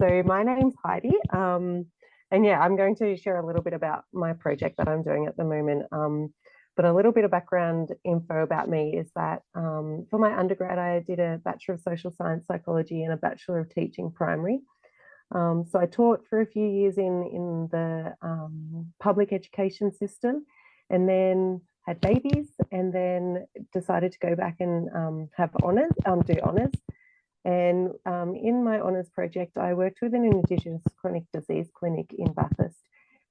So my name's Heidi, and yeah, I'm going to share a little bit about my project that I'm doing at the moment. But a little bit of background info about me is that for my undergrad, I did a Bachelor of Social Science Psychology and a Bachelor of Teaching Primary. So I taught for a few years in the public education system, and then had babies, and then decided to go back and have honours, do honours. And in my honours project, I worked with an Indigenous chronic disease clinic in Bathurst,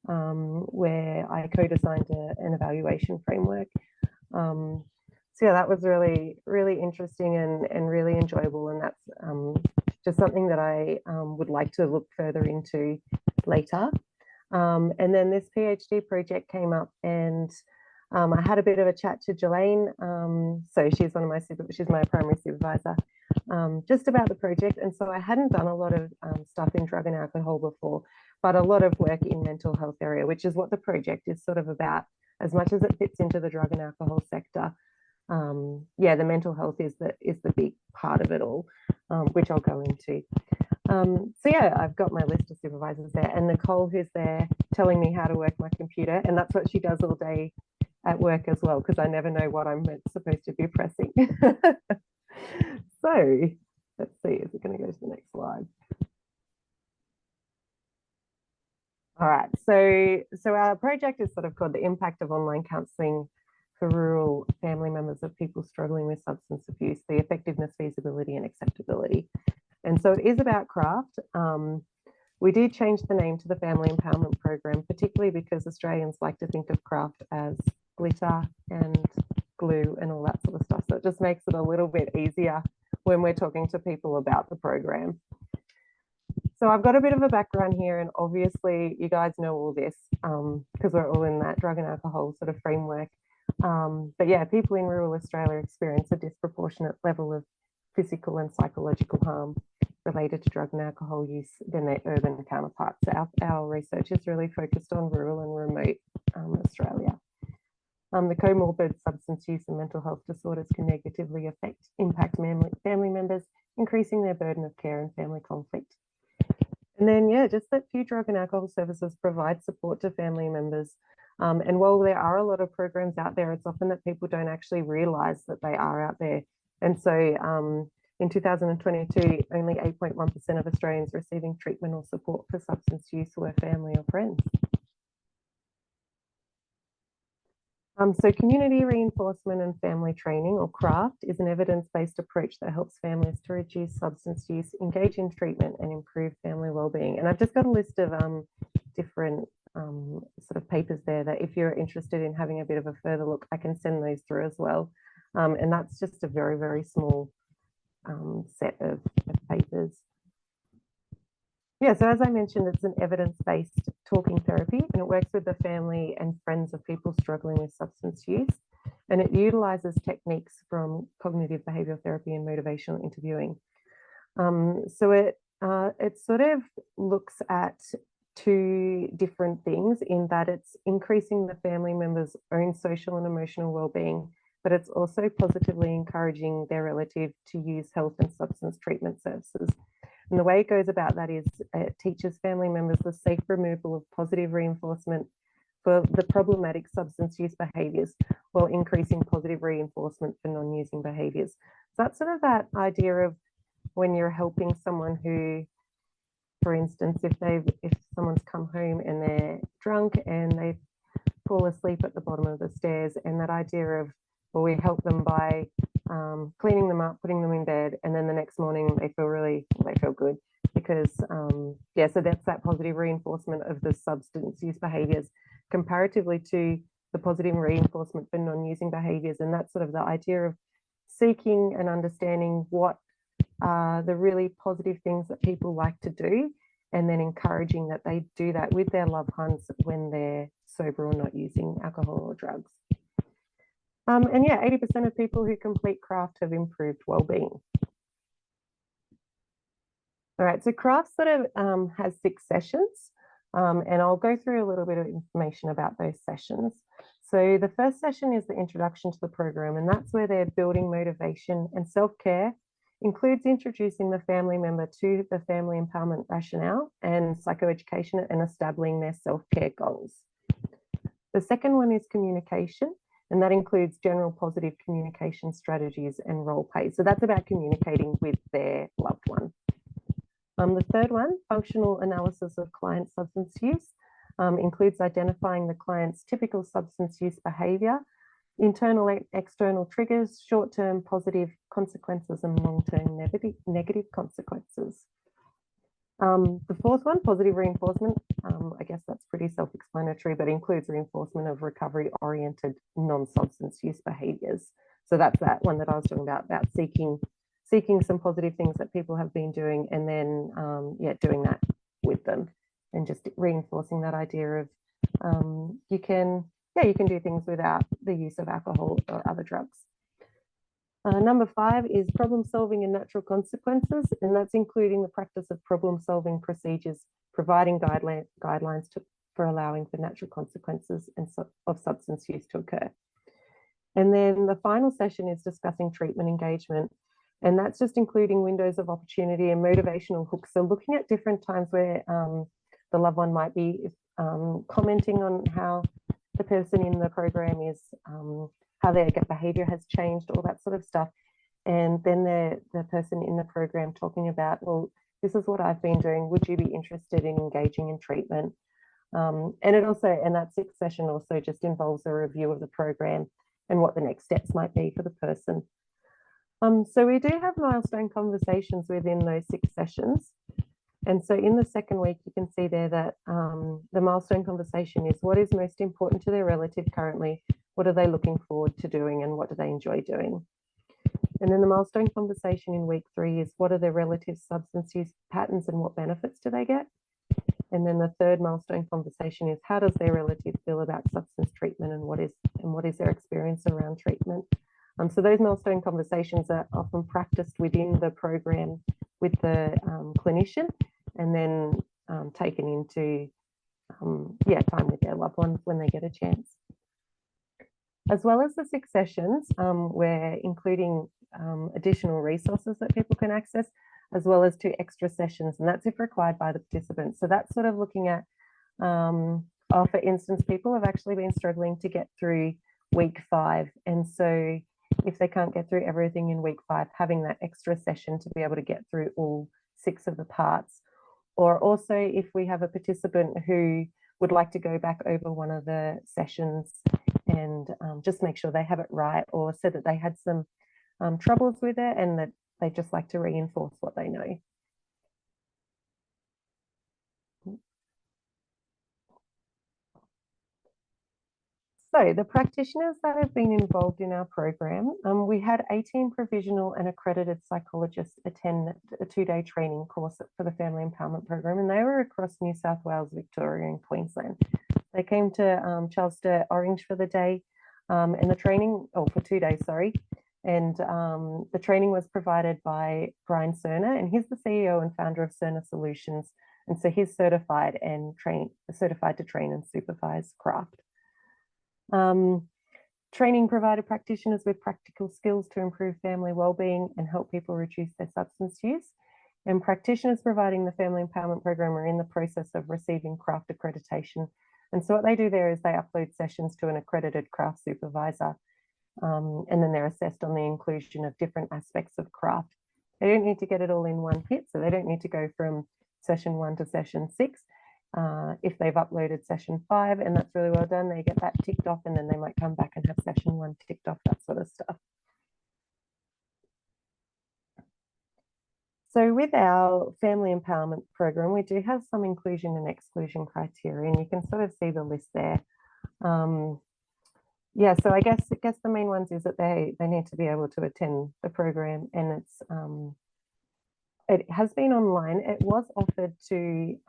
where I co-designed an evaluation framework. So yeah, that was really, really interesting and really enjoyable. And that's just something that I would like to look further into later. And then this PhD project came up, and I had a bit of a chat to Jelaine. So she's she's my primary supervisor, just about the project. And so I hadn't done a lot of stuff in drug and alcohol before, but a lot of work in mental health area, which is what the project is sort of about, as much as it fits into the drug and alcohol sector. Yeah, the mental health is the big part of it all, which I'll go into. So yeah, I've got my list of supervisors there, and Nicole, who's there telling me how to work my computer, and that's what she does all day at work as well, because I never know what I'm supposed to be pressing. So let's see, is it going to go to the next slide? All right, so our project is sort of called the Impact of Online Counselling for Rural Family Members of People Struggling with Substance Abuse, the Effectiveness, Feasibility and Acceptability. And so it is about craft. We did change the name to the Family Empowerment Program, particularly because Australians like to think of craft as glitter and glue and all that sort of stuff. So it just makes it a little bit easier when we're talking to people about the program. So I've got a bit of a background here, and obviously you guys know all this because we're all in that drug and alcohol sort of framework. But yeah, people in rural Australia experience a disproportionate level of physical and psychological harm related to drug and alcohol use than their urban counterparts. Our research is really focused on rural and remote Australia. The comorbid substance use and mental health disorders can negatively impact family members, increasing their burden of care and family conflict. And then, yeah, just that few drug and alcohol services provide support to family members. And while there are a lot of programs out there, it's often that people don't actually realise that they are out there. And so in 2022, only 8.1% of Australians receiving treatment or support for substance use were family or friends. So community reinforcement and family training, or CRAFT, is an evidence-based approach that helps families to reduce substance use, engage in treatment and improve family wellbeing. And I've just got a list of different sort of papers there that if you're interested in having a bit of a further look, I can send those through as well. And that's just a very, very small set of papers. Yeah, so as I mentioned, it's an evidence-based talking therapy, and it works with the family and friends of people struggling with substance use. And it utilizes techniques from cognitive behavioral therapy and motivational interviewing. So it sort of looks at two different things, in that it's increasing the family member's own social and emotional well-being, but it's also positively encouraging their relative to use health and substance treatment services. And the way it goes about that is it teaches family members the safe removal of positive reinforcement for the problematic substance use behaviours, while increasing positive reinforcement for non-using behaviours. So that's sort of that idea of when you're helping someone who, for instance, if someone's come home and they're drunk and they fall asleep at the bottom of the stairs, and that idea of, well, we help them by cleaning them up, putting them in bed, and then the next morning they feel good because yeah, so that's that positive reinforcement of the substance use behaviours comparatively to the positive reinforcement for non-using behaviours. And that's sort of the idea of seeking and understanding what are the really positive things that people like to do, and then encouraging that they do that with their loved ones when they're sober or not using alcohol or drugs. And yeah, 80% of people who complete CRAFT have improved wellbeing. All right, so CRAFT sort of has 6 sessions, and I'll go through a little bit of information about those sessions. So the first session is the introduction to the program, and that's where they're building motivation and self-care includes introducing the family member to the family empowerment rationale and psychoeducation and establishing their self-care goals. The second one is communication, and that includes general positive communication strategies and role play. So that's about communicating with their loved one. The third one, functional analysis of client substance use, includes identifying the client's typical substance use behaviour, internal and external triggers, short-term positive consequences and long-term negative consequences. The fourth one, positive reinforcement, I guess that's pretty self-explanatory, but includes reinforcement of recovery-oriented non-substance use behaviours. So that's that one that I was talking about seeking some positive things that people have been doing, and then doing that with them, and just reinforcing that idea of you can do things without the use of alcohol or other drugs. Number 5 is problem solving and natural consequences, and that's including the practice of problem solving procedures, providing guidelines for allowing for natural consequences of substance use to occur. And then the final session is discussing treatment engagement, and that's just including windows of opportunity and motivational hooks. So looking at different times where the loved one might be commenting on how the person in the program is, how their behavior has changed, all that sort of stuff. And then the person in the program talking about, well, this is what I've been doing. Would you be interested in engaging in treatment? And that 6th session also just involves a review of the program and what the next steps might be for the person. So we do have milestone conversations within those 6 sessions. And so in the second week, you can see there that the milestone conversation is what is most important to their relative currently, what are they looking forward to doing, and what do they enjoy doing? And then the milestone conversation in week 3 is what are their relative substance use patterns and what benefits do they get? And then the third milestone conversation is how does their relative feel about substance treatment, and what is their experience around treatment? So those milestone conversations are often practiced within the program with the clinician, and then taken into time with their loved ones when they get a chance. As well as the 6 sessions, we're including additional resources that people can access, as well as 2 extra sessions, and that's if required by the participants. So that's sort of looking at, for instance, people have actually been struggling to get through week 5, and so if they can't get through everything in week 5, having that extra session to be able to get through all 6 of the parts. Or also if we have a participant who would like to go back over one of the sessions and just make sure they have it right, or said that they had some troubles with it and that they just like to reinforce what they know. So the practitioners that have been involved in our program, we had 18 provisional and accredited psychologists attend a 2-day training course for the Family Empowerment Program, and they were across New South Wales, Victoria and Queensland. They came to Charles de Orange for the day, and the training, for 2 days, sorry. And the training was provided by Brian Cerner, and he's the CEO and founder of Cerner Solutions. And so he's certified to train and supervise craft. Training provided practitioners with practical skills to improve family wellbeing and help people reduce their substance use. And practitioners providing the Family Empowerment Program are in the process of receiving craft accreditation. And so what they do there is they upload sessions to an accredited craft supervisor, and then they're assessed on the inclusion of different aspects of craft. They don't need to get it all in one hit, so they don't need to go from session 1 to session 6. If they've uploaded session 5 and that's really well done, they get that ticked off, and then they might come back and have session 1 ticked off, that sort of stuff. So with our Family Empowerment Program, we do have some inclusion and exclusion criteria, and you can sort of see the list there. So I guess the main ones is that they need to be able to attend the program, and it has been online. It was offered to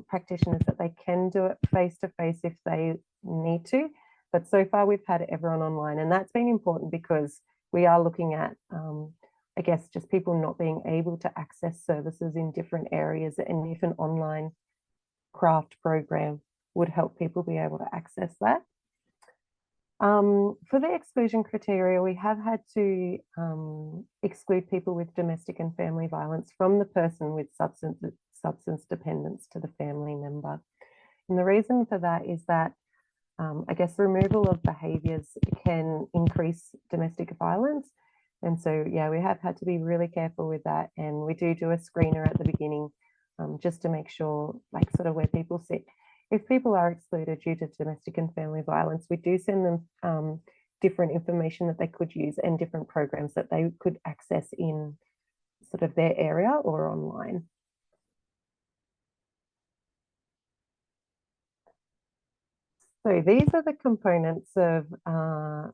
practitioners that they can do it face-to-face if they need to, but so far we've had everyone online, and that's been important because we are looking at, I guess, just people not being able to access services in different areas, and if an online craft program would help people be able to access that. For the exclusion criteria, we have had to exclude people with domestic and family violence from the person with substance dependence to the family member. And the reason for that is that I guess removal of behaviours can increase domestic violence. And so, yeah, we have had to be really careful with that. And we do a screener at the beginning just to make sure, like, sort of where people sit. If people are excluded due to domestic and family violence, we do send them different information that they could use and different programs that they could access in sort of their area or online. So these are the components of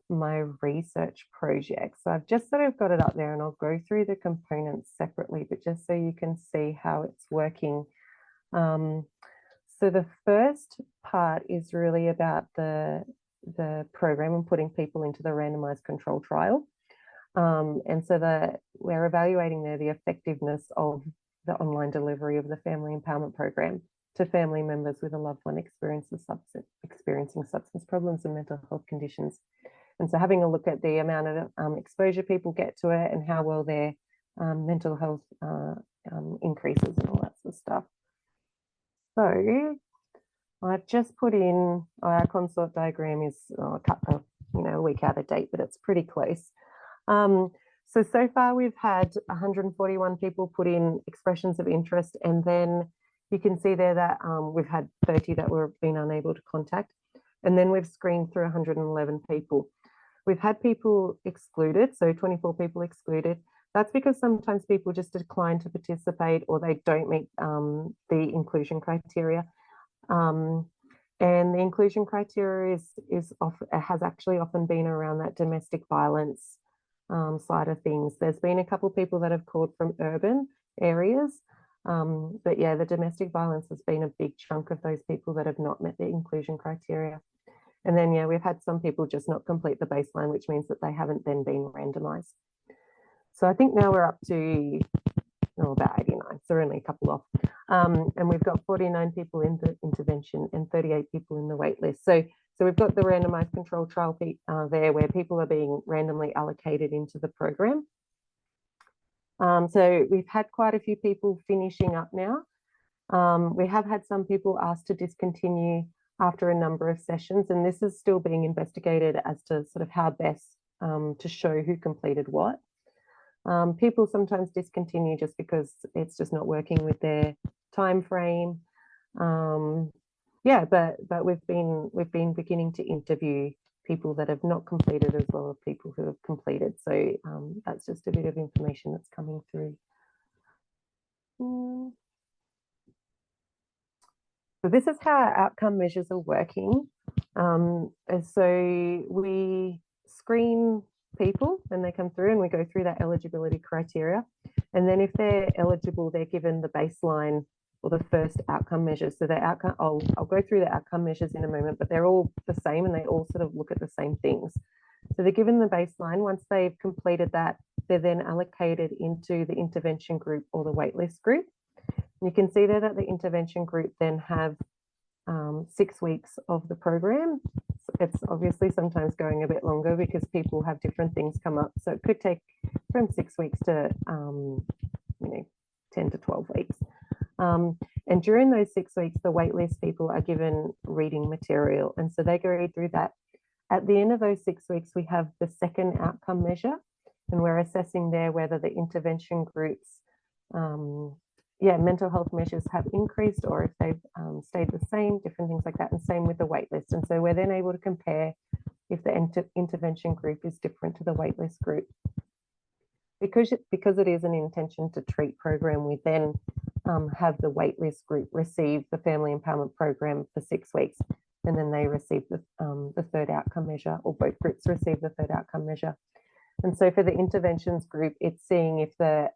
my research project. So I've just sort of got it up there and I'll go through the components separately, but just so you can see how it's working. So the first part is really about the program and putting people into the randomized control trial. And so we're evaluating there the effectiveness of the online delivery of the family empowerment program to family members with a loved one experiencing substance problems and mental health conditions. And so having a look at the amount of exposure people get to it and how well their mental health increases and all that sort of stuff. So I've just put in our consort diagram is a week out of date, but it's pretty close. So far we've had 141 people put in expressions of interest, and then you can see there that we've had 30 that were been unable to contact, and then we've screened through 111 people. We've had people excluded, so 24 people excluded. That's because sometimes people just decline to participate or they don't meet the inclusion criteria. And the inclusion criteria has actually often been around that domestic violence side of things. There's been a couple of people that have called from urban areas, but yeah, the domestic violence has been a big chunk of those people that have not met the inclusion criteria. And then, yeah, we've had some people just not complete the baseline, which means that they haven't then been randomized. So I think now we're up to about 89, so we're only a couple off. And we've got 49 people in the intervention and 38 people in the wait list. So we've got the randomized control trial there where people are being randomly allocated into the program. So we've had quite a few people finishing up now. We have had some people asked to discontinue after a number of sessions, and this is still being investigated as to sort of how best to show who completed what. People sometimes discontinue just because it's just not working with their time frame. Yeah, but we've been beginning to interview people that have not completed as well as people who have completed. So that's just a bit of information that's coming through. So this is how our outcome measures are working. And so we screen people when they come through and we go through that eligibility criteria. And then if they're eligible, they're given the baseline or the first outcome measures. So the outcome, I'll go through the outcome measures in a moment, but they're all the same and they all sort of look at the same things. So they're given the baseline. Once they've completed that, they're then allocated into the intervention group or the waitlist group. You can see there that the intervention group then have 6 weeks of the program. It's obviously sometimes going a bit longer because people have different things come up. So it could take from 6 weeks to 10 to 12 weeks. And during those 6 weeks, the waitlist people are given reading material. And so they go through that. At the end of those 6 weeks, we have the second outcome measure, and we're assessing there whether the intervention groups mental health measures have increased or if they've stayed the same, different things like that, and same with the waitlist. And so we're then able to compare if the intervention group is different to the waitlist group. Because it is an intention to treat program, we then have the waitlist group receive the family empowerment program for 6 weeks, and then they receive the third outcome measure, or both groups receive the third outcome measure. And so for the interventions group, it's seeing if the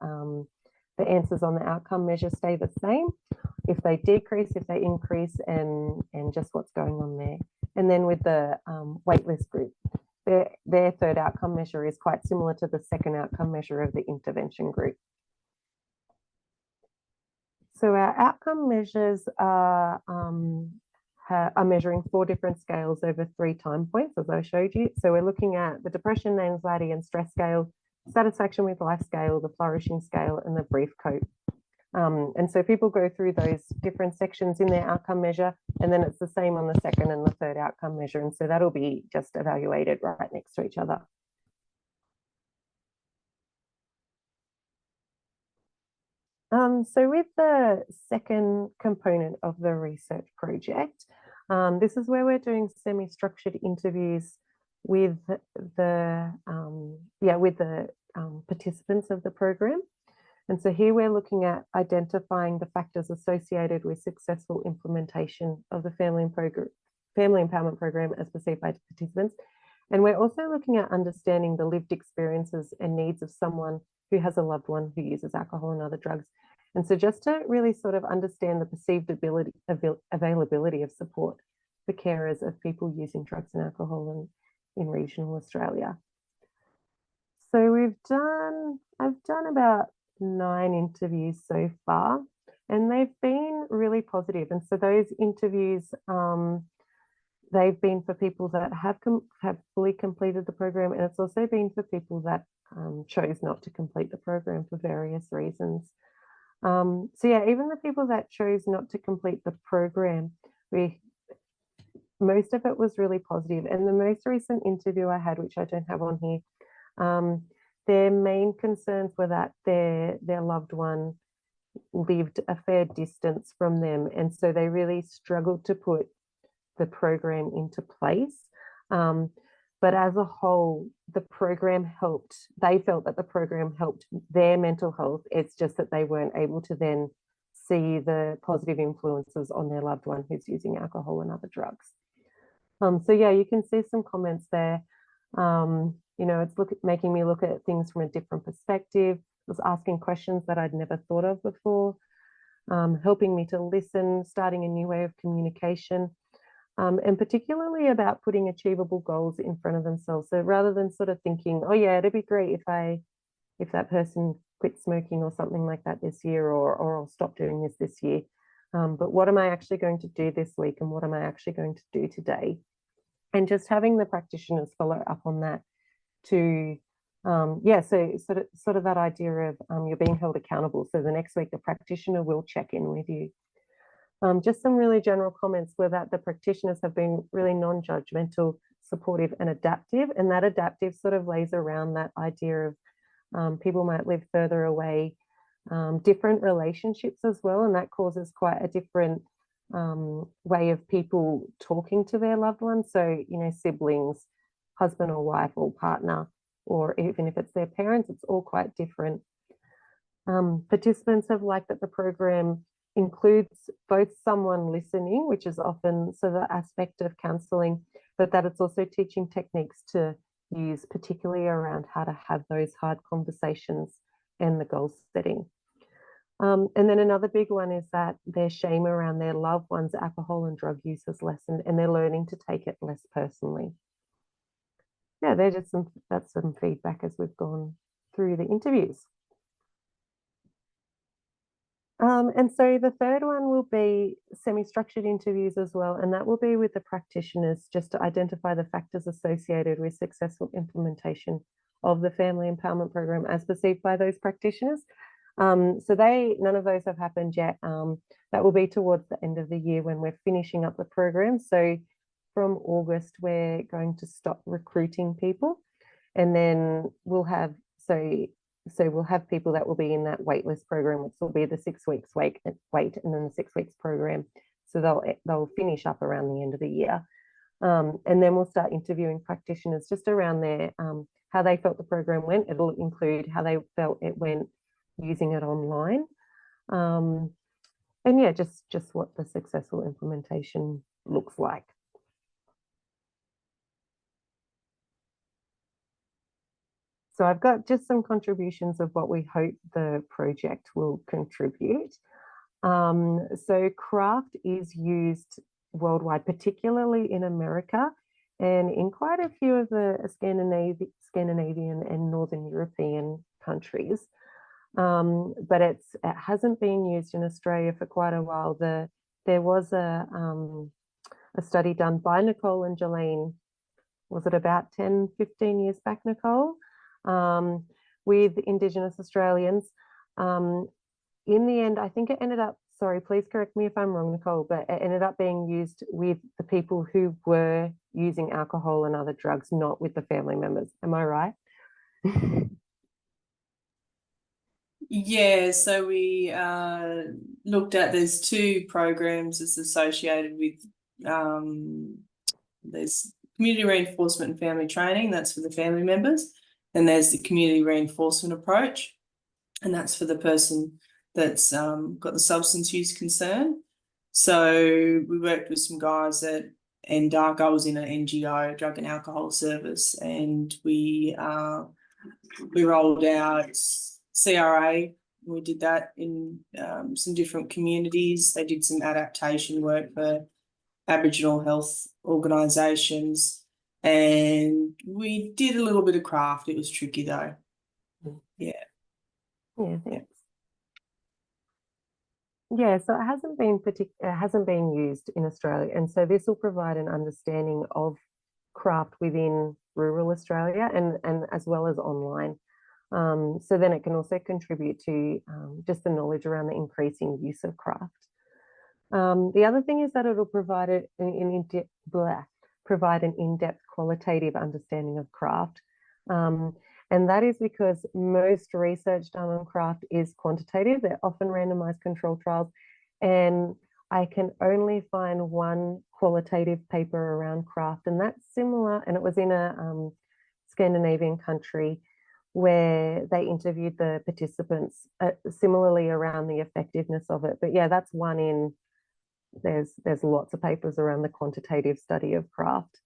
answers on the outcome measure stay the same, if they decrease, if they increase, and just what's going on there. And then with the waitlist group, their third outcome measure is quite similar to the second outcome measure of the intervention group. So our outcome measures are are measuring 4 different scales over 3 time points, as I showed you. So we're looking at the depression, anxiety, and stress scale, satisfaction with life scale, the flourishing scale, and the brief cope. And so people go through those different sections in their outcome measure, and then it's the same on the second and the third outcome measure. And so that'll be just evaluated right next to each other. So with the second component of the research project, this is where we're doing semi-structured interviews with the participants of the program. And so here we're looking at identifying the factors associated with successful implementation of the family empowerment program as perceived by participants. And we're also looking at understanding the lived experiences and needs of someone who has a loved one who uses alcohol and other drugs. And so just to really sort of understand the perceived availability of support for carers of people using drugs and alcohol in regional Australia. So I've done about 9 interviews so far, and they've been really positive. And so those interviews, they've been for people that have fully completed the program, and it's also been for people that chose not to complete the program for various reasons. So yeah, even the people that chose not to complete the program, most of it was really positive. And the most recent interview I had, which I don't have on here, their main concerns were that their loved one lived a fair distance from them, and so they really struggled to put the program into place. But as a whole, the program helped. They felt that the program helped their mental health. It's just that they weren't able to then see the positive influences on their loved one who's using alcohol and other drugs. So yeah, you can see some comments there. You know, it's making me look at things from a different perspective. It was asking questions that I'd never thought of before, helping me to listen, starting a new way of communication, and particularly about putting achievable goals in front of themselves. So rather than sort of thinking, oh yeah, it'd be great if that person quit smoking or something like that this year, or I'll stop doing this year. But what am I actually going to do this week, and what am I actually going to do today? And just having the practitioners follow up on that to, so sort of that idea of you're being held accountable. So the next week, the practitioner will check in with you. Just some really general comments were that the practitioners have been really non-judgmental, supportive, and adaptive. And that adaptive sort of lays around that idea of people might live further away, different relationships as well. And that causes quite a different way of people talking to their loved ones. So, you know, siblings, husband or wife or partner, or even if it's their parents, it's all quite different. Participants have liked that the program includes both someone listening, which is often so the aspect of counselling, but that it's also teaching techniques to use, particularly around how to have those hard conversations and the goal setting. And then another big one is that their shame around their loved ones' alcohol and drug use has lessened, and they're learning to take it less personally. Yeah, that's some feedback as we've gone through the interviews. And so the third one will be semi-structured interviews as well, and that will be with the practitioners just to identify the factors associated with successful implementation of the family empowerment program as perceived by those practitioners. So none of those have happened yet. That will be towards the end of the year when we're finishing up the program. So from August, we're going to stop recruiting people, and then we'll have we'll have people that will be in that waitlist program, which will be the 6 weeks wait, and then the 6 weeks program. So they'll finish up around the end of the year, and then we'll start interviewing practitioners just around their how they felt the program went. It'll include how they felt it went using it online, and yeah, just what the successful implementation looks like. So I've got just some contributions of what we hope the project will contribute. So craft is used worldwide, particularly in America and in quite a few of the Scandinavian and Northern European countries. But it hasn't been used in Australia for quite a while. There was a a study done by Nicole and Jolene, was it about 10, 15 years back, Nicole, with Indigenous Australians. In the end, I think it ended up, sorry, please correct me if I'm wrong, Nicole, but it ended up being used with the people who were using alcohol and other drugs, not with the family members. Am I right? Yeah, so we looked at, there's two programs that's associated with, there's community reinforcement and family training, that's for the family members, and there's the community reinforcement approach, and that's for the person that's got the substance use concern. So we worked with some guys at NDARC. I was in an NGO, drug and alcohol service, and we rolled out CRA. We did that in some different communities. They did some adaptation work for Aboriginal health organisations, and we did a little bit of craft. It was tricky though. Yeah. Yeah, thanks. Yeah, so it hasn't been used in Australia, and so this will provide an understanding of craft within rural Australia and as well as online. So then it can also contribute to just the knowledge around the increasing use of craft. The other thing is that it'll provide provide an in-depth qualitative understanding of craft. And that is because most research done on craft is quantitative. They're often randomized controlled trials. And I can only find one qualitative paper around craft, and that's similar. And it was in a Scandinavian country where they interviewed the participants similarly around the effectiveness of it. But yeah, that's one in, there's lots of papers around the quantitative study of craft.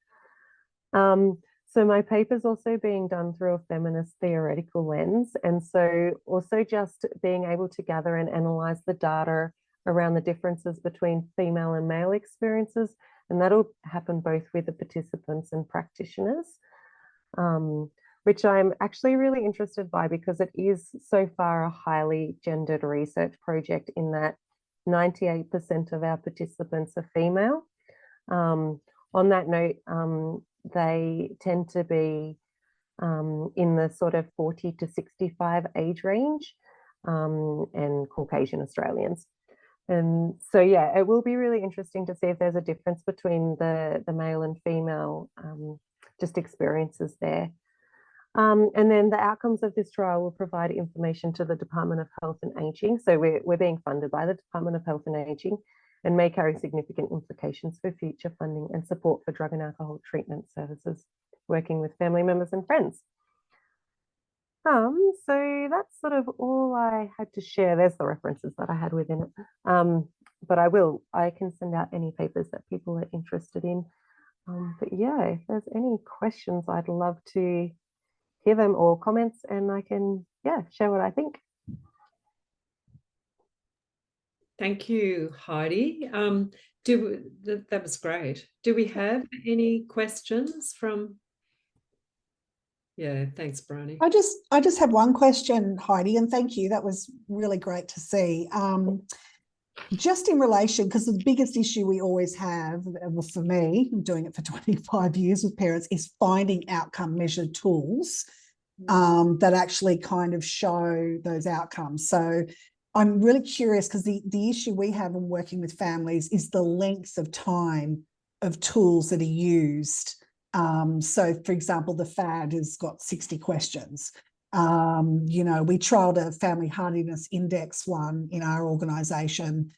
So my paper's also being done through a feminist theoretical lens. And so also just being able to gather and analyze the data around the differences between female and male experiences. And that'll happen both with the participants and practitioners, which I'm actually really interested by because it is so far a highly gendered research project in that 98% of our participants are female. On that note, they tend to be in the sort of 40 to 65 age range, and Caucasian Australians. And so, yeah, it will be really interesting to see if there's a difference between the male and female just experiences there. And then the outcomes of this trial will provide information to the Department of Health and Ageing. So we're being funded by the Department of Health and Ageing and may carry significant implications for future funding and support for drug and alcohol treatment services, working with family members and friends. So that's sort of all I had to share. There's the references that I had within it. But I can send out any papers that people are interested in. But yeah, if there's any questions, I'd love to hear them or comments, and I can, share what I think. Thank you, Heidi. That was great. Do we have any questions from? Yeah, thanks, Bryony. I just have one question, Heidi, and thank you. That was really great to see. Just in relation, because the biggest issue we always have, well, for me, I'm doing it for 25 years with parents, is finding outcome measured tools that actually kind of show those outcomes. So I'm really curious because the issue we have in working with families is the length of time of tools that are used. So, for example, the FAD has got 60 questions. We trialled a family hardiness index one in our organisation.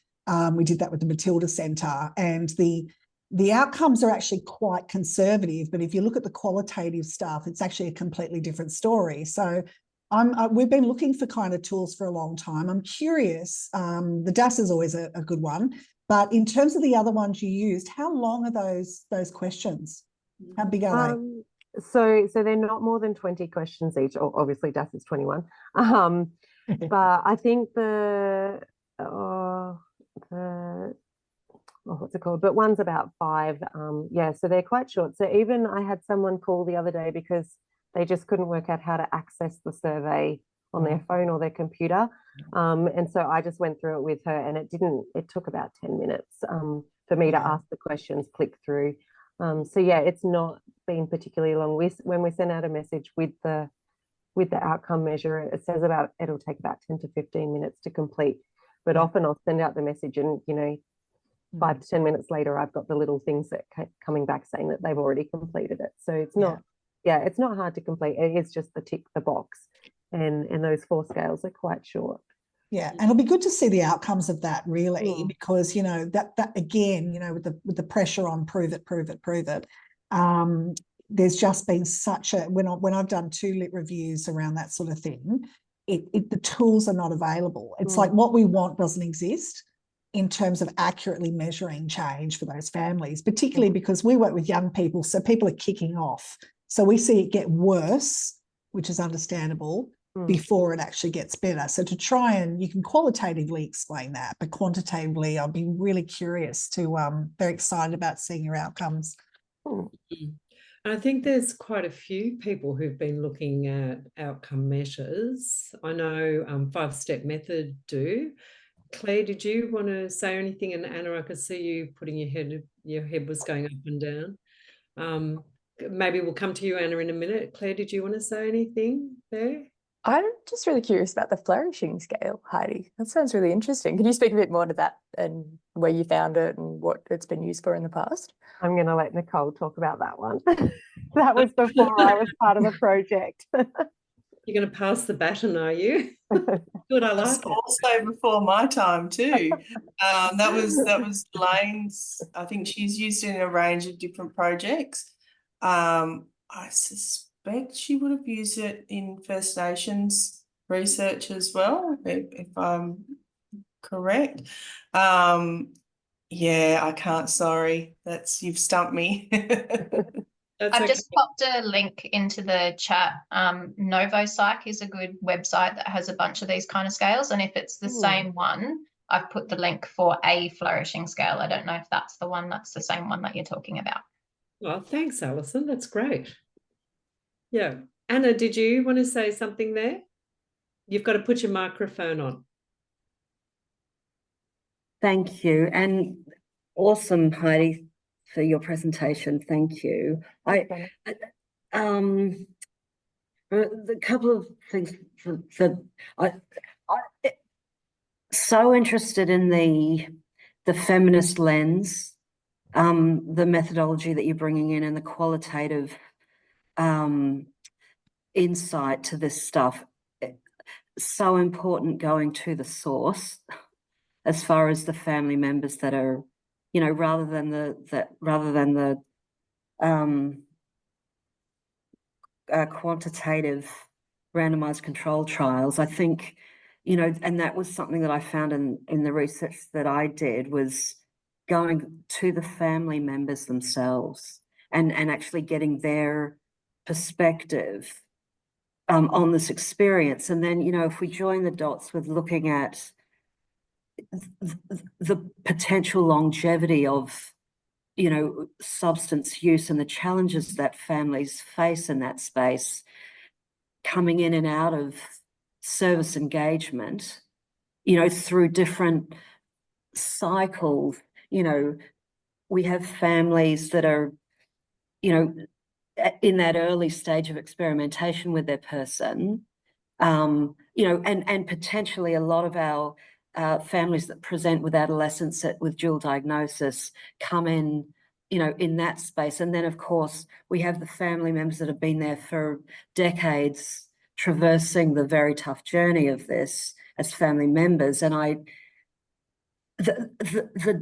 We did that with the Matilda Centre, and the outcomes are actually quite conservative. But if you look at the qualitative stuff, it's actually a completely different story. So we've been looking for kind of tools for a long time. I'm curious. The DAS is always a good one, but in terms of the other ones you used, how long are those questions? How big are they? So they're not more than 20 questions each. Obviously, DAS is 21. But I think what's it called? But one's about 5. So they're quite short. So even I had someone call the other day because they just couldn't work out how to access the survey on their phone or their computer. And so I just went through it with her, and it took about 10 minutes. for me to Yeah. ask the questions, click through. So yeah, it's not been particularly long. When we send out a message with the outcome measure, it says it'll take about 10 to 15 minutes to complete. But Yeah. often I'll send out the message and, 5 to 10 minutes later, I've got the little things that coming back saying that they've already completed it. So it's not, it's not hard to complete. It is just the tick the box, and those 4 scales are quite short. Yeah, and it'll be good to see the outcomes of that, really, because that again, with the pressure on prove it. There's just been such a when I've done 2 lit reviews around that sort of thing, the tools are not available. It's like what we want doesn't exist in terms of accurately measuring change for those families, particularly because we work with young people, so people are kicking off. So we see it get worse, which is understandable, before it actually gets better. So to try and, you can qualitatively explain that, but quantitatively, I'll be really curious to, very excited about seeing your outcomes. I think there's quite a few people who've been looking at outcome measures. I know 5-step method do. Claire, did you want to say anything? And Anna, I could see you putting your head was going up and down. Maybe we'll come to you, Anna, in a minute. Claire, did you want to say anything there? I'm just really curious about the flourishing scale, Heidi. That sounds really interesting. Can you speak a bit more to that and where you found it and what it's been used for in the past? I'm going to let Nicole talk about that one. That was before I was part of the project. You're going to pass the baton, are you? Good, I like it. Also before my time too. That was Lane's. I think she's used it in a range of different projects. I suspect she would have used it in First Nations research as well, if I'm correct. Yeah, I can't. Sorry, you've stumped me. I've just popped a link into the chat. NovoPsych is a good website that has a bunch of these kind of scales. And if it's the same one, I've put the link for a flourishing scale. I don't know if that's the same one that you're talking about. Well, thanks, Alison. That's great. Yeah. Anna, did you want to say something there? You've got to put your microphone on. Thank you. And awesome, Heidi, for your presentation. Thank you. The couple of things that I so interested in the feminist lens, the methodology that you're bringing in, and the qualitative insight to this stuff. So important, going to the source as far as the family members that are, rather than the quantitative randomized control trials. I think, and that was something that I found in the research that I did, was going to the family members themselves and actually getting their perspective on this experience. And then, if we join the dots with looking at the potential longevity of, substance use and the challenges that families face in that space, coming in and out of service engagement, through different cycles. We have families that are, in that early stage of experimentation with their person, and potentially a lot of our families that present with adolescents with dual diagnosis come in, in that space. And then, of course, we have the family members that have been there for decades, traversing the very tough journey of this as family members. And the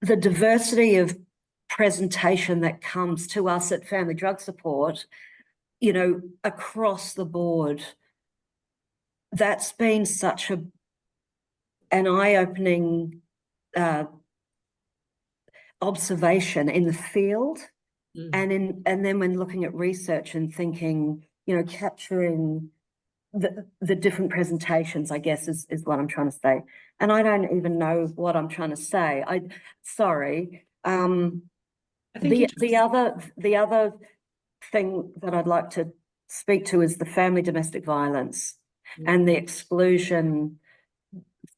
diversity of presentation that comes to us at Family Drug Support, across the board, that's been such an eye-opening observation in the field, and then when looking at research and thinking, capturing the different presentations, I guess is what I'm trying to say. And I don't even know what I'm trying to say. Sorry. The other thing that I'd like to speak to is the family domestic violence and the exclusion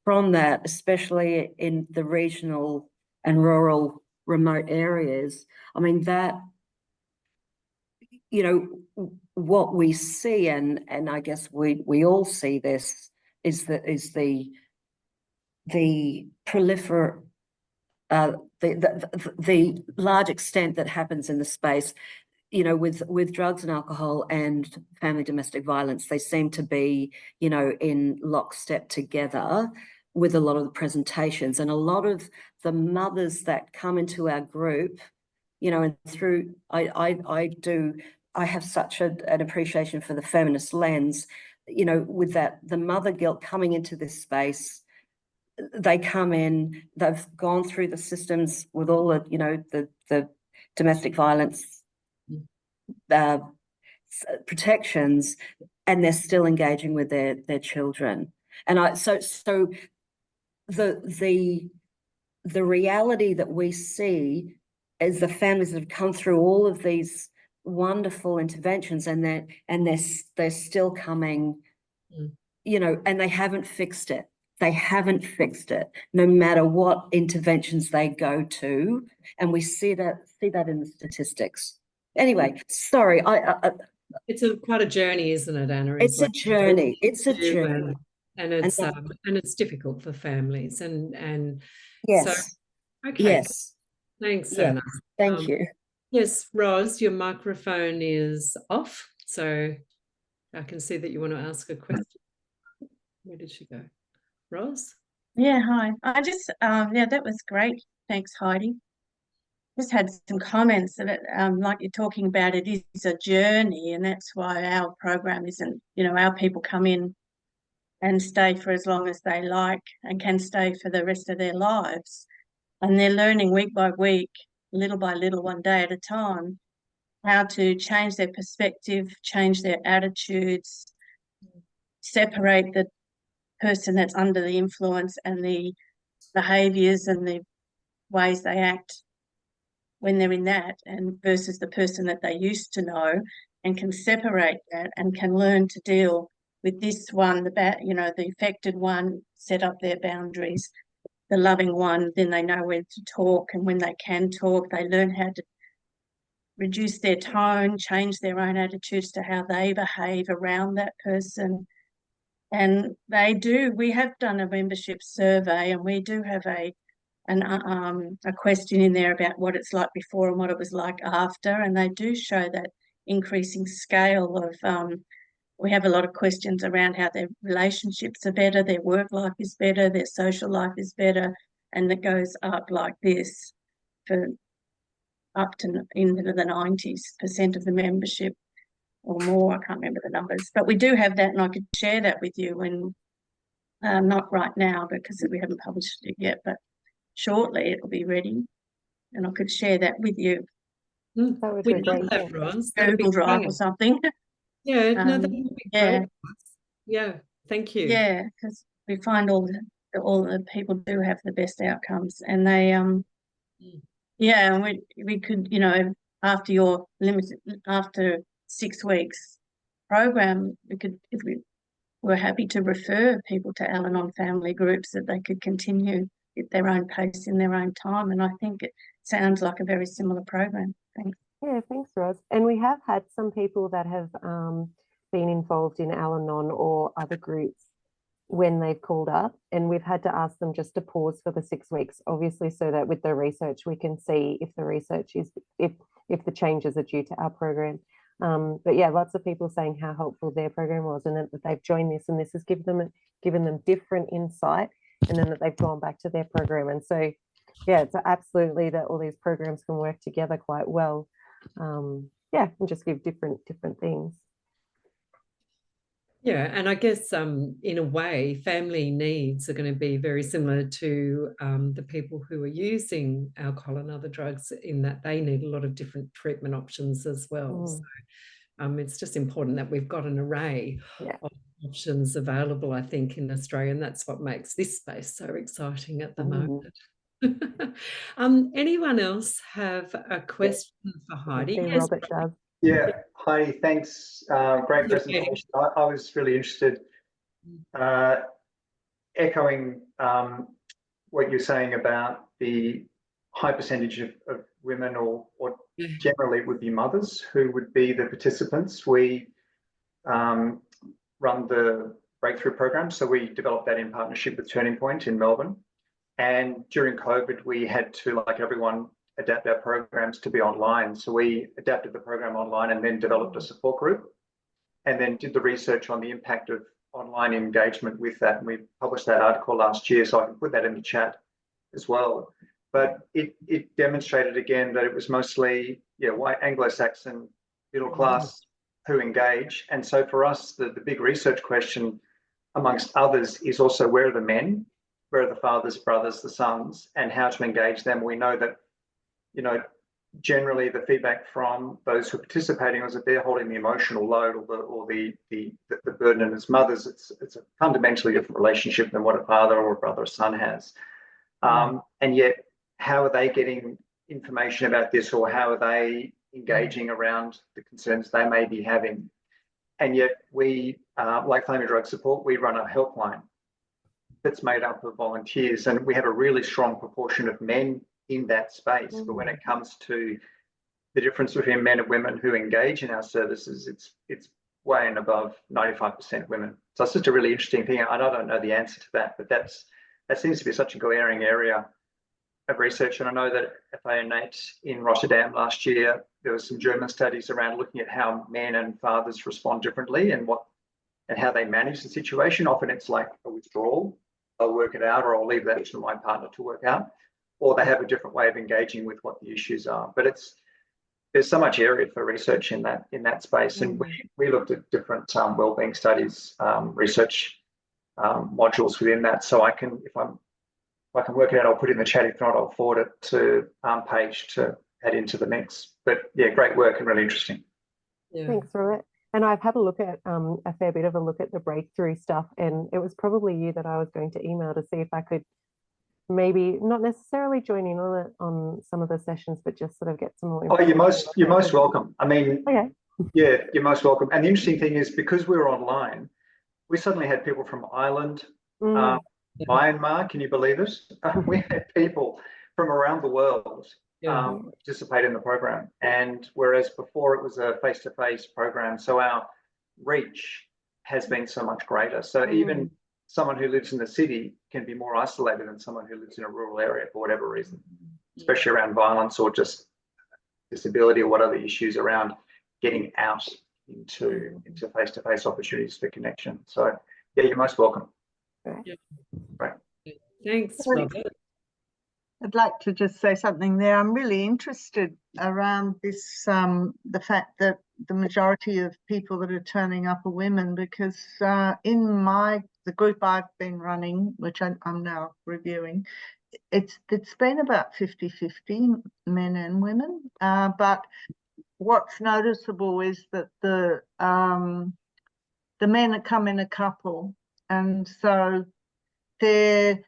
from that, especially in the regional and rural remote areas. I mean, that, you know, what we see, and I guess we all see this, is the the large extent that happens in the space, you know, with drugs and alcohol and family domestic violence. They seem to be, you know, in lockstep together with a lot of the presentations, and a lot of the mothers that come into our group, you know, and through I have such an appreciation for the feminist lens, you know, with that, the mother guilt coming into this space. They come in, they've gone through the systems with all the, you know, the domestic violence protections, and they're still engaging with their children. And so the reality that we see is the families that have come through all of these wonderful interventions, and they're still coming, you know, and they haven't fixed it. They haven't fixed it, no matter what interventions they go to, and we see that in the statistics. Anyway, sorry, it's quite a journey, isn't it, Anna? It's a journey. It's a journey, and it's difficult for families, and yes, so, okay, yes, thanks, yeah. Anna. Thank you. Yes, Ros, your microphone is off, so I can see that you want to ask a question. Where did she go? Ros? Yeah, hi. I just, yeah, that was great. Thanks, Heidi. Just had some comments that, like you're talking about, it is a journey, and that's why our program isn't, you know, our people come in and stay for as long as they like and can stay for the rest of their lives. And they're learning week by week, little by little, one day at a time, how to change their perspective, change their attitudes, separate the person that's under the influence and the behaviours and the ways they act when they're in that, and versus the person that they used to know, and can separate that and can learn to deal with this one, the affected one, set up their boundaries, the loving one, then they know when to talk, and when they can talk, they learn how to reduce their tone, change their own attitudes to how they behave around that person. And we have done a membership survey, and we do have a question in there about what it's like before and what it was like after, and they do show that increasing scale of, we have a lot of questions around how their relationships are better, their work life is better, their social life is better, and it goes up like this for up to into the 90% of the membership or more. I can't remember the numbers, but we do have that, and I could share that with you when, not right now because we haven't published it yet, but shortly it'll be ready, and I could share that with you. That would We be love great. that, Ros. That'd be Google Drive or great. something. Yeah, no, that would be yeah. great. Yeah, thank you. Yeah, because we find all the people do have the best outcomes, and they yeah, and we could, you know, after your limited, after 6 weeks program, we could, if we were happy to refer people to Al-Anon family groups, that they could continue at their own pace in their own time. And I think it sounds like a very similar program. Thanks. Yeah, thanks, Ros. And we have had some people that have been involved in Al-Anon or other groups when they've called up, and we've had to ask them just to pause for the 6 weeks, obviously, so that with the research we can see if the research is if the changes are due to our program. But yeah, lots of people saying how helpful their program was, and that they've joined this, and this has given them different insight, and then that they've gone back to their program. And so yeah, it's absolutely that all these programs can work together quite well. Yeah, and just give different things. Yeah, and I guess in a way, family needs are going to be very similar to the people who are using alcohol and other drugs, in that they need a lot of different treatment options as well. So it's just important that we've got an array of options available, I think, in Australia, and that's what makes this space so exciting at the moment. Anyone else have a question for Heidi? Yes, Robert does. Yeah, Heidi, thanks. Great presentation. I was really interested, echoing what you're saying about the high percentage of women, or generally it would be mothers who would be the participants. We run the breakthrough program, so we developed that in partnership with Turning Point in Melbourne. And during COVID, we had to, like everyone, adapt our programs to be online. So we adapted the program online and then developed a support group, and then did the research on the impact of online engagement with that. And we published that article last year, so I can put that in the chat as well. But it demonstrated again that it was mostly white Anglo-Saxon middle class who engage. And so for us, the big research question, amongst others, is also where are the men? Where are the fathers, brothers, the sons, and how to engage them? We know that, generally the feedback from those who are participating is that they're holding the emotional load or the burden. And as mothers, it's a fundamentally different relationship than what a father or a brother or son has. And yet, how are they getting information about this, or how are they engaging around the concerns they may be having? And yet we, like Family Drug Support, we run a helpline that's made up of volunteers, and we have a really strong proportion of men in that space. But when it comes to the difference between men and women who engage in our services, it's way and above 95% women. So it's just a really interesting thing. I don't know the answer to that, but that seems to be such a glaring area of research. And I know that at FA&NAT in Rotterdam last year, there was some German studies around looking at how men and fathers respond differently and how they manage the situation. Often it's like a withdrawal. I'll work it out, or I'll leave that to my partner to work out, or they have a different way of engaging with what the issues are. But there's so much area for research in that space. And we looked at different wellbeing studies, research modules within that. So if I can work it out, I'll put it in the chat. If not, I'll forward it to Paige to add into the mix. But yeah, great work and really interesting. Yeah. Thanks, Robert. And I've had a look at a fair bit of a look at the breakthrough stuff, and it was probably you that I was going to email to see if I could maybe not necessarily join in on some of the sessions, but just sort of get some more information. Oh, you're most welcome. I mean, okay. Yeah, you're most welcome. And the interesting thing is, because we were online, we suddenly had people from Ireland, Myanmar, can you believe it? We had people from around the world participate in the program. And whereas before it was a face-to-face program, so our reach has been so much greater. So even someone who lives in the city can be more isolated than someone who lives in a rural area for whatever reason, especially around violence or just disability or what other issues around getting out into face-to-face opportunities for connection. So yeah, you're most welcome. Yeah. Right. Thanks, Robert. I'd like to just say something there. I'm really interested around this, the fact that the majority of people that are turning up are women, because in the group I've been running, which I'm now reviewing, it's been about 50-50 men and women. But what's noticeable is that the men come in a couple, and so they're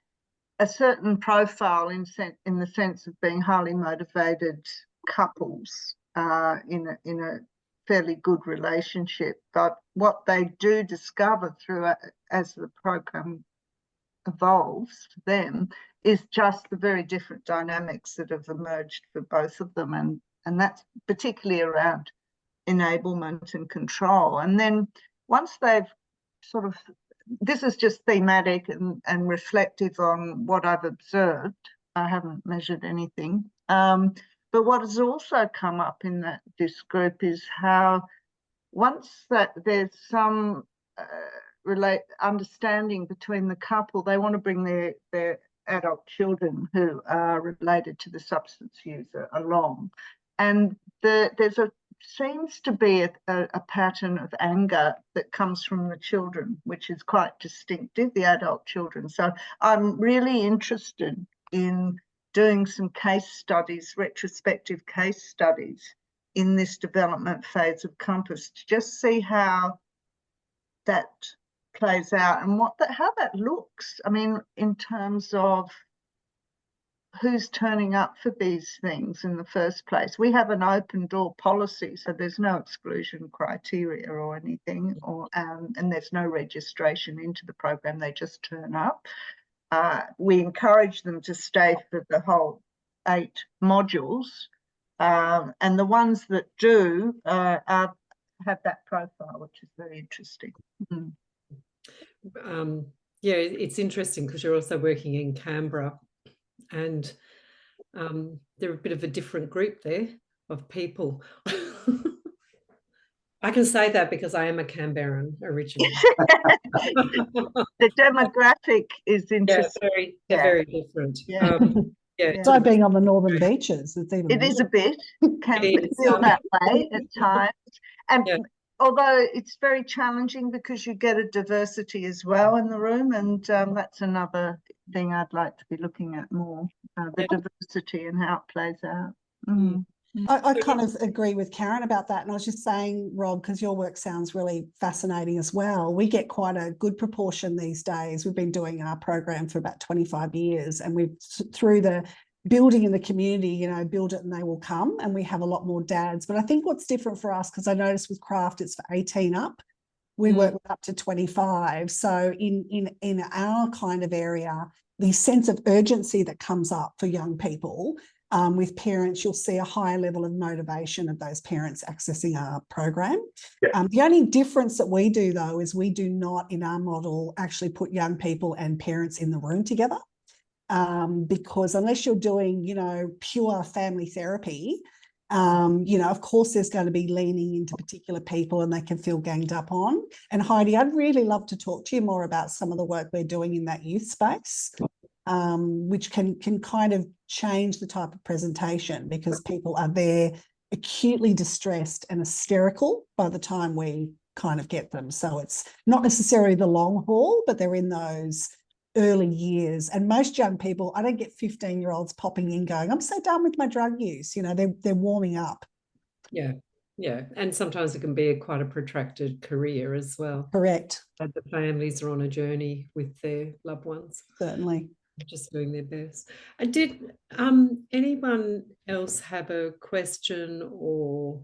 a certain profile in the sense of being highly motivated couples in a fairly good relationship. But what they do discover as the program evolves for them is just the very different dynamics that have emerged for both of them, and that's particularly around enablement and control. And then once they've sort of, this is just thematic and reflective on what I've observed. I haven't measured anything. But what has also come up in this group is how once that there's some understanding between the couple, they want to bring their adult children who are related to the substance user along. And seems to be a pattern of anger that comes from the children, which is quite distinctive, the adult children. So I'm really interested in doing some case studies, retrospective case studies in this development phase of Compass, to just see how that plays out and how that looks. I mean, in terms of who's turning up for these things in the first place. We have an open door policy, so there's no exclusion criteria or anything, and there's no registration into the program. They just turn up. We encourage them to stay for the whole 8 modules, and the ones that do have that profile, which is very interesting. Yeah, it's interesting because you're also working in Canberra, and they're a bit of a different group there of people. I can say that because I am a Canberran originally. The demographic is interesting. They're very different. Yeah. So being on the northern beaches, it's even It is a bit, can feel that way at times. And although it's very challenging because you get a diversity as well in the room, and that's another thing I'd like to be looking at more, the diversity and how it plays out. I kind of agree with Karen about that. And I was just saying, Rob, because your work sounds really fascinating as well. We get quite a good proportion these days. We've been doing our program for about 25 years, and we've, through the building in the community, you know, build it and they will come. And we have a lot more dads. But I think what's different for us, because I noticed with Craft, it's for 18 up. We work with up to 25. So in our kind of area, the sense of urgency that comes up for young people, with parents, you'll see a higher level of motivation of those parents accessing our program. The only difference that we do, though, is we do not, in our model, actually put young people and parents in the room together, because unless you're doing, you know, pure family therapy, you know, of course, there's going to be leaning into particular people and they can feel ganged up on. And Heidi, I'd really love to talk to you more about some of the work we're doing in that youth space, which can kind of change the type of presentation, because people are there acutely distressed and hysterical by the time we kind of get them. So it's not necessarily the long haul, but they're in those early years. And most young people, I don't get 15-year-olds popping in going, I'm so done with my drug use. You know, they're warming up. Yeah. And sometimes it can be quite a protracted career as well. Correct. And the families are on a journey with their loved ones. Certainly. Just doing their best. And did anyone else have a question or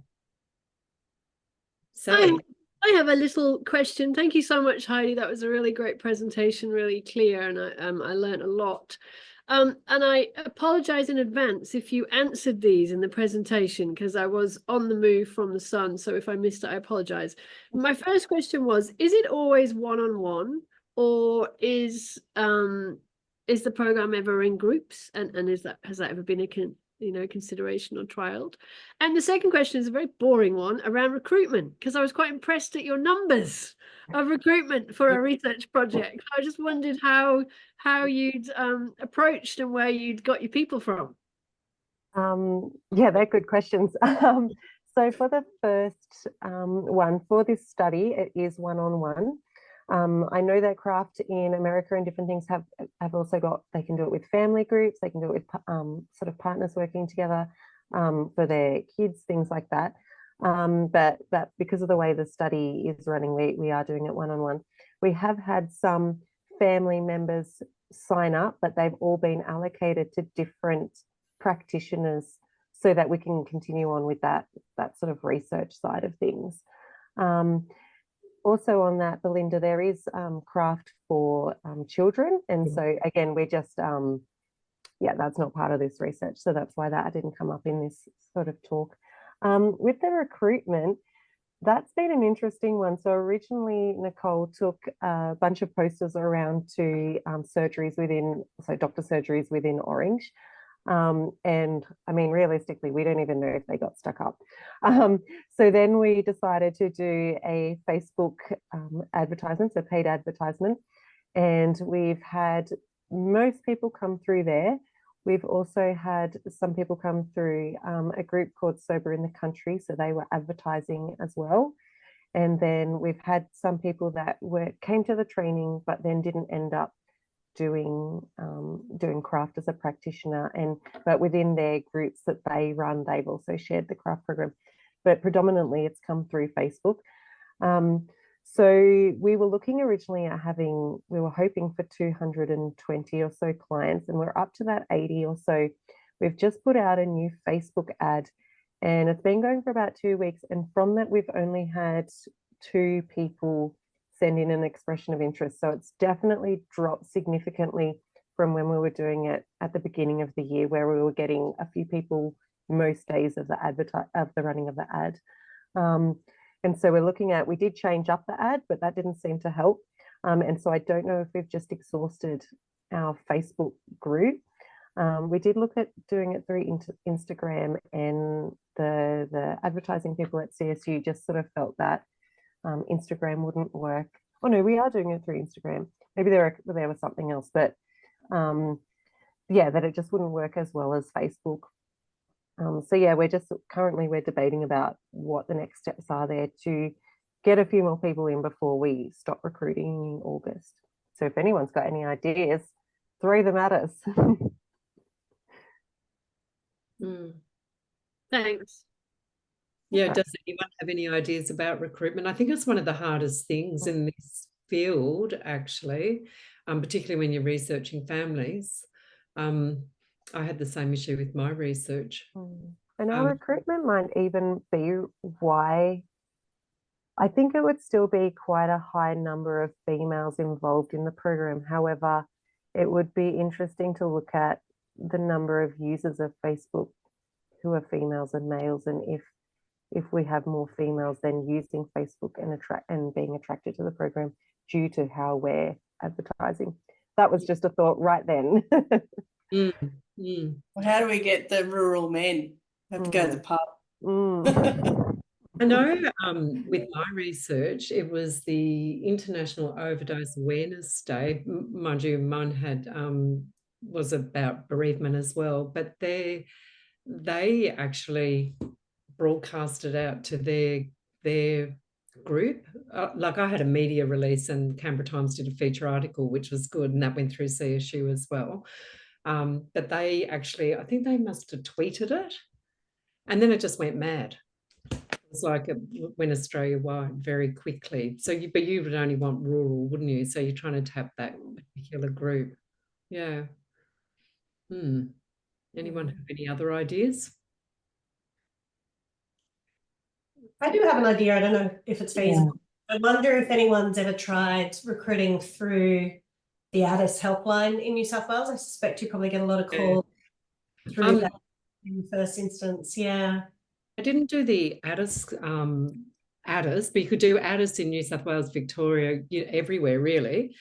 Sally? I have a little question. Thank you so much, Heidi. That was a really great presentation, really clear, and I learned a lot. And I apologize in advance if you answered these in the presentation, because I was on the move from the sun. So if I missed it, I apologize. My first question was, is it always one-on-one, or is the program ever in groups, and has that ever been a consideration or trialed? And the second question is a very boring one around recruitment, because I was quite impressed at your numbers of recruitment for a research project. I just wondered how you'd approached and where you'd got your people from. Yeah, they're good questions. So for the first one, for this study, it is one-on-one. I know that Craft in America and different things have also got, they can do it with family groups, they can do it with sort of partners working together for their kids, things like that. But because of the way the study is running, we are doing it one-on-one. We have had some family members sign up, but they've all been allocated to different practitioners so that we can continue on with that sort of research side of things. Also on that, Belinda, there is Craft for children. And so again, we're just, that's not part of this research. So that's why that didn't come up in this sort of talk. With the recruitment, that's been an interesting one. So originally, Nicole took a bunch of posters around to surgeries within, so doctor surgeries within Orange. And I mean, realistically, we don't even know if they got stuck up. So then we decided to do a Facebook advertisement, so paid advertisement. And we've had most people come through there. We've also had some people come through a group called Sober in the Country. So they were advertising as well. And then we've had some people that came to the training, but then didn't end up doing Craft as a practitioner, but within their groups that they run, they've also shared the Craft program, but predominantly it's come through Facebook. So we were looking originally at we were hoping for 220 or so clients, and we're up to that 80 or so. We've just put out a new Facebook ad, and it's been going for about 2 weeks, and from that we've only had 2 people send in an expression of interest. So it's definitely dropped significantly from when we were doing it at the beginning of the year, where we were getting a few people most days of the running of the ad. And so we're looking at, we did change up the ad, but that didn't seem to help. And so I don't know if we've just exhausted our Facebook group. We did look at doing it through Instagram, and the advertising people at CSU just sort of felt that Instagram wouldn't work. Oh no, we are doing it through Instagram. Maybe there was something else, but yeah, that it just wouldn't work as well as Facebook. So yeah, we're debating about what the next steps are there to get a few more people in before we stop recruiting in August. So if anyone's got any ideas, throw them at us. Thanks. Yeah, does anyone have any ideas about recruitment? I think it's one of the hardest things in this field, actually, particularly when you're researching families. I had the same issue with my research. And our recruitment might even be why I think it would still be quite a high number of females involved in the program. However, it would be interesting to look at the number of users of Facebook who are females and males, and if we have more females then using Facebook and being attracted to the program due to how we're advertising. That was just a thought right then. Well, how do we get the rural men? Have to go to the pub. I know with my research, it was the International Overdose Awareness Day. Mind you, mine had was about bereavement as well, but they actually broadcasted out to their group. Like I had a media release, and Canberra Times did a feature article, which was good, and that went through CSU as well. But they actually, I think they must have tweeted it, and then it just went mad. It's like it went Australia-wide very quickly. So but you would only want rural, wouldn't you? So you're trying to tap that particular group. Yeah. Anyone have any other ideas? I do have an idea. I don't know if it's feasible. I wonder if anyone's ever tried recruiting through the ADIS helpline in New South Wales. I suspect you probably get a lot of calls through that in the first instance. Yeah. I didn't do the ADIS, but you could do ADIS in New South Wales, Victoria, everywhere really,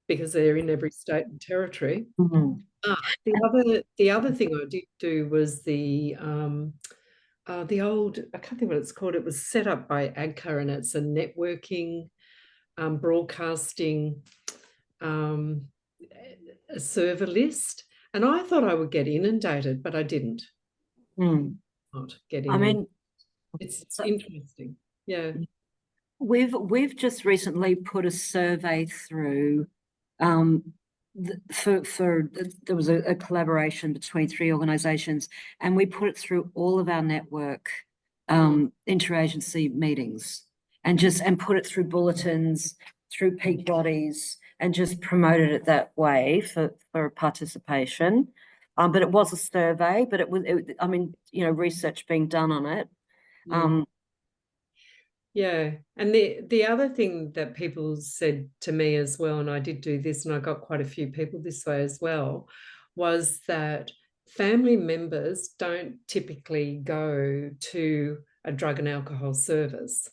because they're in every state and territory. The other thing I did do was the old, I can't think what it's called. It was set up by AGCA, and it's a networking, broadcasting, a server list. And I thought I would get inundated, but I didn't. Not getting. I mean, it's interesting. Yeah. We've just recently put a survey through. There was a collaboration between 3 organisations, and we put it through all of our network interagency meetings, and put it through bulletins, through peak bodies, and just promoted it that way for participation. But it was a survey, but I mean, research being done on it. Yeah, and the other thing that people said to me as well, and I did do this, and I got quite a few people this way as well, was that family members don't typically go to a drug and alcohol service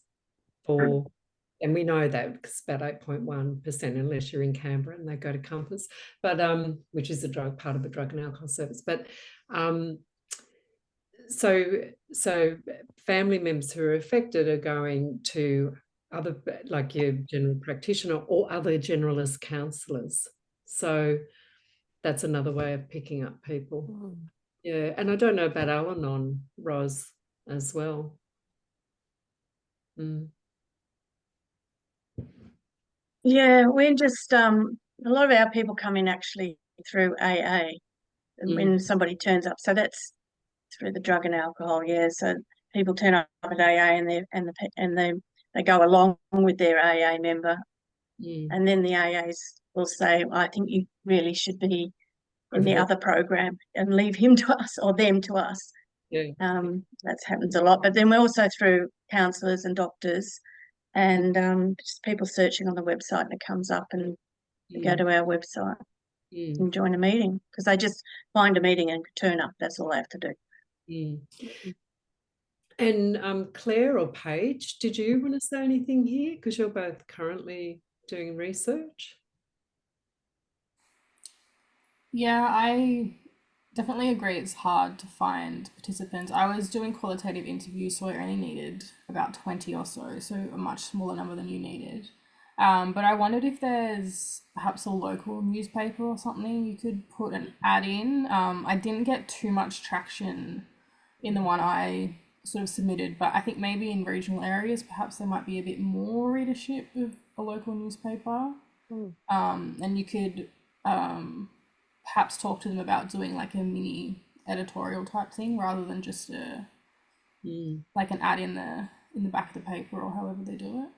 and we know that because about 8.1%, unless you're in Canberra and they go to Compass, but which is part of a drug and alcohol service. But so family members who are affected are going to other, like your general practitioner or other generalist counsellors. So that's another way of picking up people. Yeah, and I don't know about Al-Anon, Ros, as well. Yeah, we're just a lot of our people come in actually through AA when somebody turns up. So that's through the drug and alcohol. Yeah, so people turn up at AA and they go along with their AA member, and then the AAs will say, "I think you really should be in the other program," and leave him to us or them to us. Yeah. That happens a lot. But then we're also through counsellors and doctors, and just people searching on the website, and it comes up, and they go to our website. and join a meeting, because they just find a meeting and turn up. That's all they have to do. And Claire or Paige, did you want to say anything here? Because you're both currently doing research. Yeah, I definitely agree it's hard to find participants. I was doing qualitative interviews, so I only needed about 20 or so a much smaller number than you needed. But I wondered if there's perhaps a local newspaper or something you could put an ad in. I didn't get too much traction in the one I sort of submitted, but I think maybe in regional areas, perhaps there might be a bit more readership of a local newspaper. And you could perhaps talk to them about doing like a mini editorial type thing rather than just like an ad in the back of the paper or however they do it.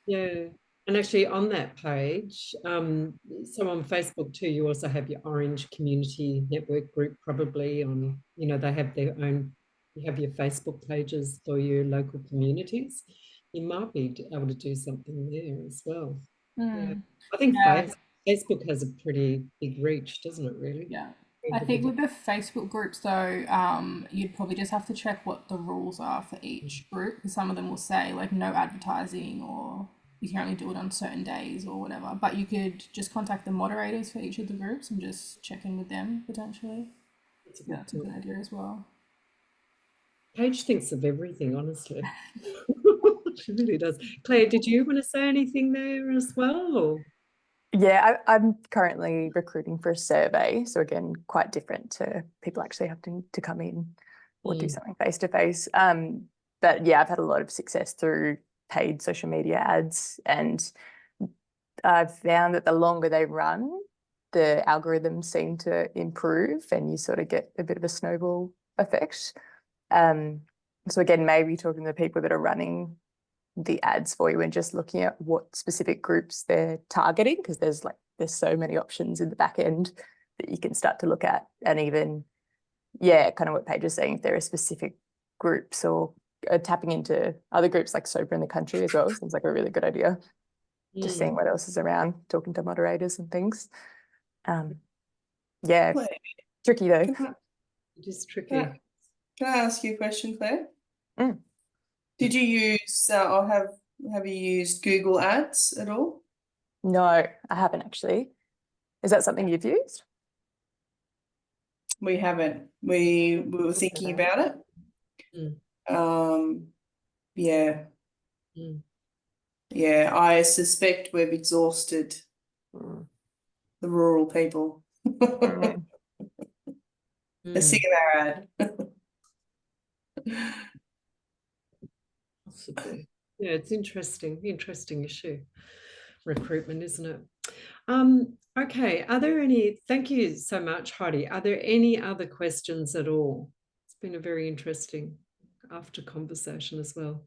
Yeah. And actually on that page, so on Facebook too, you also have your Orange Community Network group, probably on, you know, they have their own, you have your Facebook pages for your local communities. You might be able to do something there as well. Yeah. I think Facebook has a pretty big reach, doesn't it, really? Yeah. I think with the Facebook groups though, you'd probably just have to check what the rules are for each group, because some of them will say like no advertising, or you can only do it on certain days or whatever. But you could just contact the moderators for each of the groups and just check in with them potentially. That's a good idea as well. Paige thinks of everything, honestly. She really does. Claire, did you want to say anything there as well? Or? Yeah, I'm currently recruiting for a survey. So again, quite different to people actually having to come in or do something face to face. But yeah, I've had a lot of success through paid social media ads, and I've found that the longer they run, the algorithms seem to improve and you sort of get a bit of a snowball effect. So again, maybe talking to the people that are running the ads for you and just looking at what specific groups they're targeting, because there's so many options in the back end that you can start to look at. And even, yeah, kind of what Paige is saying, if there are specific groups or tapping into other groups like Sober in the Country as well, seems like a really good idea. Just seeing what else is around, talking to moderators and things. Yeah, Claire, tricky though. It is tricky. Can I ask you a question, Claire? Did you use or have you used Google Ads at all? No, I haven't actually. Is that something you've used? We haven't. We were thinking about it. Yeah. Yeah, I suspect we've exhausted the rural people. They're sick of our ad. Possibly. Yeah, it's interesting issue. Recruitment, isn't it? Okay, are there any, thank you so much, Heidi. Are there any other questions at all? It's been a very interesting after conversation as well.